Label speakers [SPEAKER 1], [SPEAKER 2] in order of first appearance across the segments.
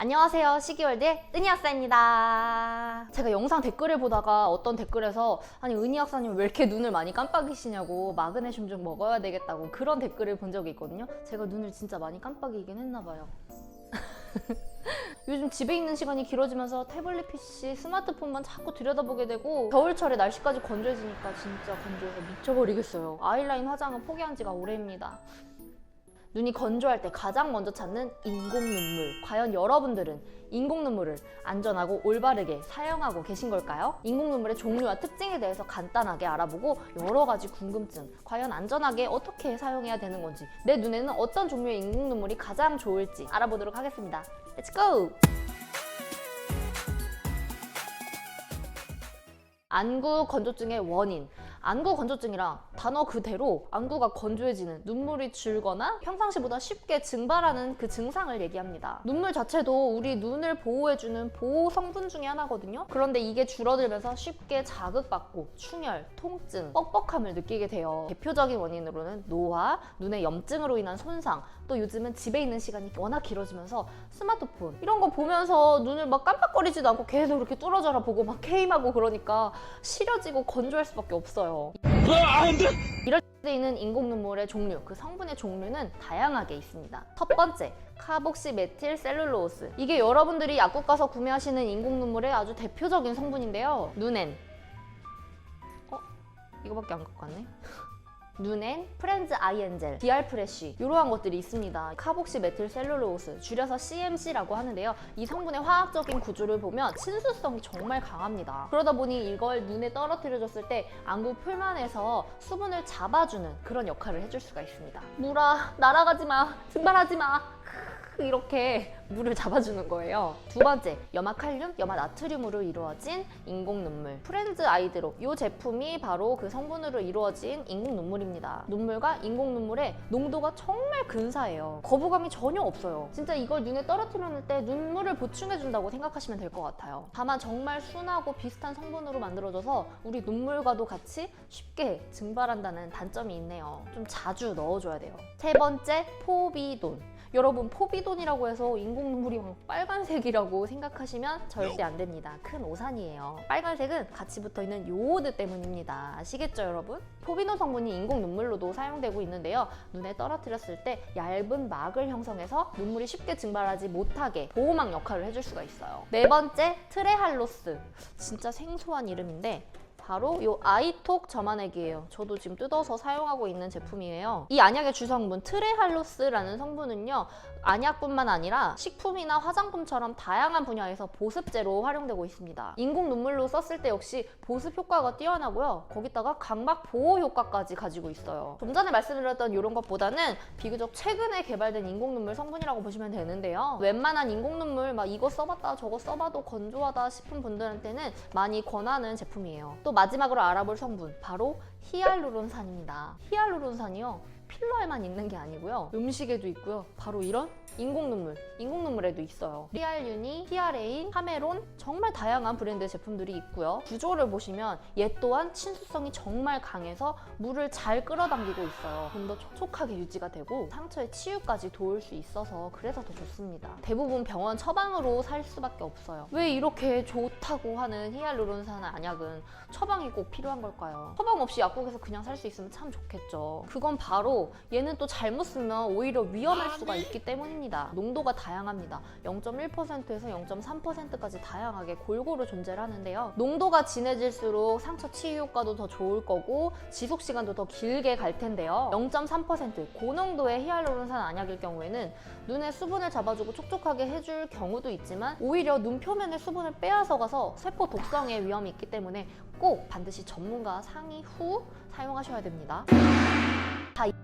[SPEAKER 1] 안녕하세요, 시기월드의 은희 학사입니다. 제가 영상 댓글을 보다가 어떤 댓글에서 아니 은희 학사님 왜 이렇게 눈을 많이 깜빡이시냐고 마그네슘 좀 먹어야 되겠다고 그런 댓글을 본 적이 있거든요. 제가 눈을 진짜 많이 깜빡이긴 했나 봐요. 요즘 집에 있는 시간이 길어지면서 태블릿 PC, 스마트폰만 자꾸 들여다보게 되고 겨울철에 날씨까지 건조해지니까 진짜 건조해서 미쳐버리겠어요. 아이라인 화장은 포기한 지가 오래입니다. 눈이 건조할 때 가장 먼저 찾는 인공 눈물. 과연 여러분들은 인공 눈물을 안전하고 올바르게 사용하고 계신 걸까요? 인공 눈물의 종류와 특징에 대해서 간단하게 알아보고 여러 가지 궁금증, 과연 안전하게 어떻게 사용해야 되는 건지, 내 눈에는 어떤 종류의 인공 눈물이 가장 좋을지 알아보도록 하겠습니다. Let's go! 안구 건조증의 원인. 안구 건조증이랑 단어 그대로 안구가 건조해지는, 눈물이 줄거나 평상시보다 쉽게 증발하는 그 증상을 얘기합니다. 눈물 자체도 우리 눈을 보호해주는 보호 성분 중에 하나거든요. 그런데 이게 줄어들면서 쉽게 자극받고 충혈, 통증, 뻑뻑함을 느끼게 돼요. 대표적인 원인으로는 노화, 눈의 염증으로 인한 손상, 또 요즘은 집에 있는 시간이 워낙 길어지면서 스마트폰 이런 거 보면서 눈을 막 깜빡거리지도 않고 계속 이렇게 뚫어져라 보고 막 게임하고 그러니까 시려지고 건조할 수밖에 없어요. 이럴 때 있는 인공 눈물의 종류, 그 성분의 종류는 다양하게 있습니다. 첫 번째, 카복시메틸 셀룰로스. 이게 여러분들이 약국 가서 구매하시는 인공 눈물의 아주 대표적인 성분인데요. 눈엔 이거밖에 안 갖고 왔네. 눈엔, 프렌즈 아이엔젤, 디알프레쉬 이러한 것들이 있습니다. 카복시메틸 셀룰로스, 줄여서 CMC라고 하는데요. 이 성분의 화학적인 구조를 보면 친수성이 정말 강합니다. 그러다 보니 이걸 눈에 떨어뜨려줬을 때 안구 표면에서 수분을 잡아주는 그런 역할을 해줄 수가 있습니다. 물아, 날아가지 마, 증발하지 마. 이렇게 물을 잡아주는 거예요. 두 번째, 염화칼륨, 염화나트륨으로 이루어진 인공 눈물, 프렌즈 아이드롭. 이 제품이 바로 그 성분으로 이루어진 인공 눈물입니다. 눈물과 인공 눈물의 농도가 정말 근사해요. 거부감이 전혀 없어요. 진짜 이걸 눈에 떨어뜨렸을 때 눈물을 보충해준다고 생각하시면 될 것 같아요. 다만 정말 순하고 비슷한 성분으로 만들어져서 우리 눈물과도 같이 쉽게 증발한다는 단점이 있네요. 좀 자주 넣어줘야 돼요. 세 번째, 포비돈. 여러분, 포비돈이라고 해서 인공 눈물이 막 빨간색이라고 생각하시면 절대 안 됩니다. 큰 오산이에요. 빨간색은 같이 붙어있는 요오드 때문입니다. 아시겠죠, 여러분? 포비돈 성분이 인공 눈물로도 사용되고 있는데요. 눈에 떨어뜨렸을 때 얇은 막을 형성해서 눈물이 쉽게 증발하지 못하게 보호막 역할을 해줄 수가 있어요. 네 번째, 트레할로스. 진짜 생소한 이름인데 바로 이 아이톡 점안액이에요. 저도 지금 뜯어서 사용하고 있는 제품이에요. 이 안약의 주성분 트레할로스라는 성분은요, 안약뿐만 아니라 식품이나 화장품처럼 다양한 분야에서 보습제로 활용되고 있습니다. 인공 눈물로 썼을 때 역시 보습 효과가 뛰어나고요. 거기다가 각막 보호 효과까지 가지고 있어요. 좀 전에 말씀드렸던 이런 것보다는 비교적 최근에 개발된 인공 눈물 성분이라고 보시면 되는데요. 웬만한 인공 눈물 막 이거 써봤다 저거 써봐도 건조하다 싶은 분들한테는 많이 권하는 제품이에요. 또 마지막으로 알아볼 성분, 바로 히알루론산입니다. 히알루론산이요, 필러에만 있는 게 아니고요, 음식에도 있고요. 바로 이런 인공 눈물에도 있어요. 히알유니, 히아레인, 카메론, 정말 다양한 브랜드의 제품들이 있고요. 구조를 보시면 얘 또한 친수성이 정말 강해서 물을 잘 끌어당기고 있어요. 좀 더 촉촉하게 유지가 되고 상처의 치유까지 도울 수 있어서 그래서 더 좋습니다. 대부분 병원 처방으로 살 수밖에 없어요. 왜 이렇게 좋다고 하는 히알루론산 안약은 처방이 꼭 필요한 걸까요? 처방 없이 약국에서 그냥 살 수 있으면 참 좋겠죠. 그건 바로 얘는 또 잘못 쓰면 오히려 위험할 수가 있기 때문입니다. 농도가 다양합니다. 0.1%에서 0.3%까지 다양하게 골고루 존재를 하는데요. 농도가 진해질수록 상처 치유 효과도 더 좋을 거고 지속 시간도 더 길게 갈 텐데요. 0.3% 고농도의 히알루론산 안약일 경우에는 눈의 수분을 잡아주고 촉촉하게 해줄 경우도 있지만 오히려 눈 표면의 수분을 빼앗아 가서 세포 독성의 위험이 있기 때문에 꼭 반드시 전문가 상의 후 사용하셔야 됩니다.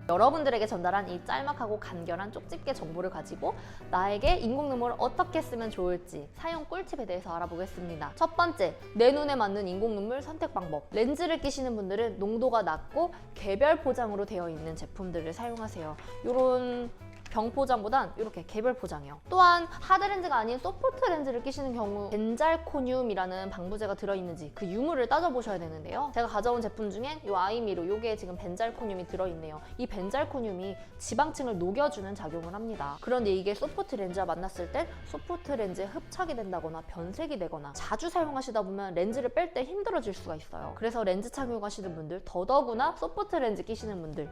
[SPEAKER 1] 여러분들에게 전달한 이 짤막하고 간결한 쪽집게 정보를 가지고 나에게 인공 눈물을 어떻게 쓰면 좋을지 사용 꿀팁에 대해서 알아보겠습니다. 첫 번째, 내 눈에 맞는 인공 눈물 선택 방법. 렌즈를 끼시는 분들은 농도가 낮고 개별 포장으로 되어 있는 제품들을 사용하세요. 이런 병포장보단 이렇게 개별 포장이에요. 또한 하드렌즈가 아닌 소프트 렌즈를 끼시는 경우 벤잘코늄이라는 방부제가 들어있는지 그 유무를 따져보셔야 되는데요. 제가 가져온 제품 중엔 이 아이미로 요게 지금 벤잘코늄이 들어있네요. 이 벤잘코늄이 지방층을 녹여주는 작용을 합니다. 그런데 이게 소프트 렌즈와 만났을 때 소프트 렌즈에 흡착이 된다거나 변색이 되거나 자주 사용하시다 보면 렌즈를 뺄 때 힘들어질 수가 있어요. 그래서 렌즈 착용하시는 분들, 더더구나 소프트 렌즈 끼시는 분들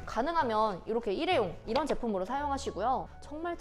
[SPEAKER 1] 가능하면 이렇게 일회용 이런 제품으로 사용하시고요. 정말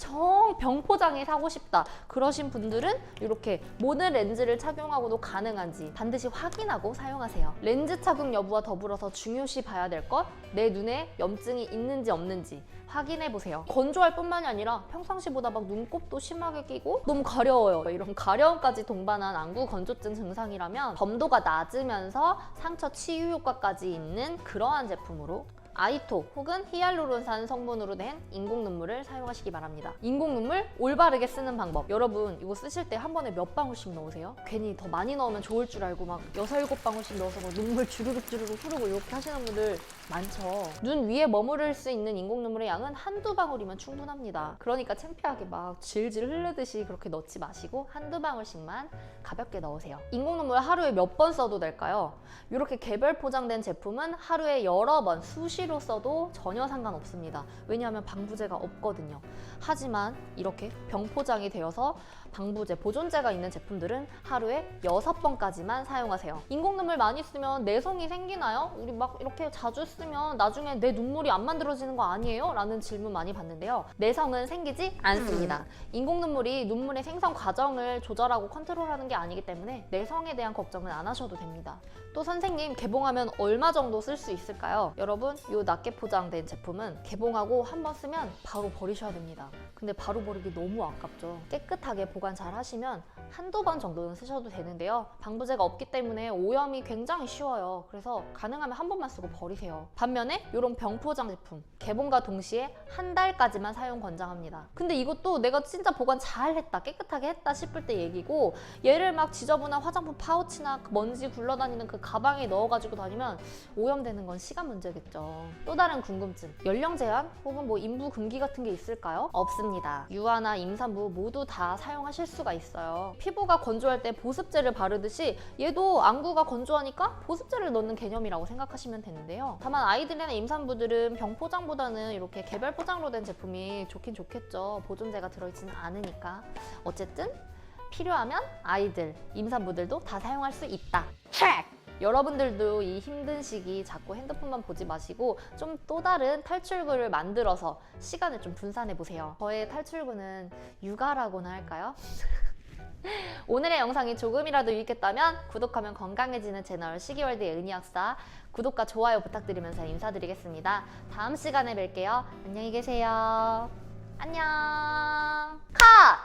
[SPEAKER 1] 병포장에 사고 싶다 그러신 분들은 이렇게 모든 렌즈를 착용하고도 가능한지 반드시 확인하고 사용하세요. 렌즈 착용 여부와 더불어서 중요시 봐야 될 것, 내 눈에 염증이 있는지 없는지 확인해 보세요. 건조할 뿐만이 아니라 평상시보다 막 눈곱도 심하게 끼고 너무 가려워요. 이런 가려움까지 동반한 안구 건조증 증상이라면 점도가 낮으면서 상처 치유 효과까지 있는 그러한 제품으로 아이톡 혹은 히알루론산 성분으로 된 인공 눈물을 사용하시기 바랍니다. 인공 눈물 올바르게 쓰는 방법. 여러분 이거 쓰실 때 한 번에 몇 방울씩 넣으세요? 괜히 더 많이 넣으면 좋을 줄 알고 막 6, 7방울씩 넣어서 막 눈물 주르륵 흐르고 이렇게 하시는 분들 많죠. 눈 위에 머무를 수 있는 인공 눈물의 양은 한두 방울이면 충분합니다. 그러니까 창피하게 막 질질 흐르듯이 그렇게 넣지 마시고 한두 방울씩만 가볍게 넣으세요. 인공 눈물 하루에 몇 번 써도 될까요? 이렇게 개별 포장된 제품은 하루에 여러 번 수시로 써도 전혀 상관없습니다. 왜냐하면 방부제가 없거든요. 하지만 이렇게 병포장이 되어서 방부제, 보존제가 있는 제품들은 하루에 6번까지만 사용하세요. 인공 눈물 많이 쓰면 내성이 생기나요? 우리 막 이렇게 자주 쓰면 나중에 내 눈물이 안 만들어지는 거 아니에요? 라는 질문 많이 받는데요. 내성은 생기지 않습니다. 인공 눈물이 눈물의 생성 과정을 조절하고 컨트롤하는 게 아니기 때문에 내성에 대한 걱정은 안 하셔도 됩니다. 또 선생님, 개봉하면 얼마 정도 쓸 수 있을까요? 여러분, 이 낮게 포장된 제품은 개봉하고 한번 쓰면 바로 버리셔야 됩니다. 근데 바로 버리기 너무 아깝죠. 깨끗하게 보관 잘 하시면 한두 번 정도는 쓰셔도 되는데요. 방부제가 없기 때문에 오염이 굉장히 쉬워요. 그래서 가능하면 한 번만 쓰고 버리세요. 반면에 이런 병포장 제품, 개봉과 동시에 한 달까지만 사용 권장합니다. 근데 이것도 내가 진짜 보관 잘 했다, 깨끗하게 했다 싶을 때 얘기고, 얘를 막 지저분한 화장품 파우치나 먼지 굴러다니는 그 가방에 넣어가지고 다니면 오염되는 건 시간 문제겠죠. 또 다른 궁금증, 연령 제한 혹은 뭐 인부 금기 같은 게 있을까요? 없습니다. 유아나 임산부 모두 다 사용하실 수가 있어요. 피부가 건조할 때 보습제를 바르듯이 얘도 안구가 건조하니까 보습제를 넣는 개념이라고 생각하시면 되는데요. 다만 아이들이나 임산부들은 병포장보다는 이렇게 개별 포장으로 된 제품이 좋긴 좋겠죠. 보존제가 들어있지는 않으니까. 어쨌든 필요하면 아이들, 임산부들도 다 사용할 수 있다. 체크! 여러분들도 이 힘든 시기 자꾸 핸드폰만 보지 마시고 좀 또 다른 탈출구를 만들어서 시간을 좀 분산해 보세요. 저의 탈출구는 육아라고나 할까요? 오늘의 영상이 조금이라도 유익했다면 구독하면 건강해지는 채널 시기월드의 은희학사 구독과 좋아요 부탁드리면서 인사드리겠습니다. 다음 시간에 뵐게요. 안녕히 계세요. 안녕. 컷!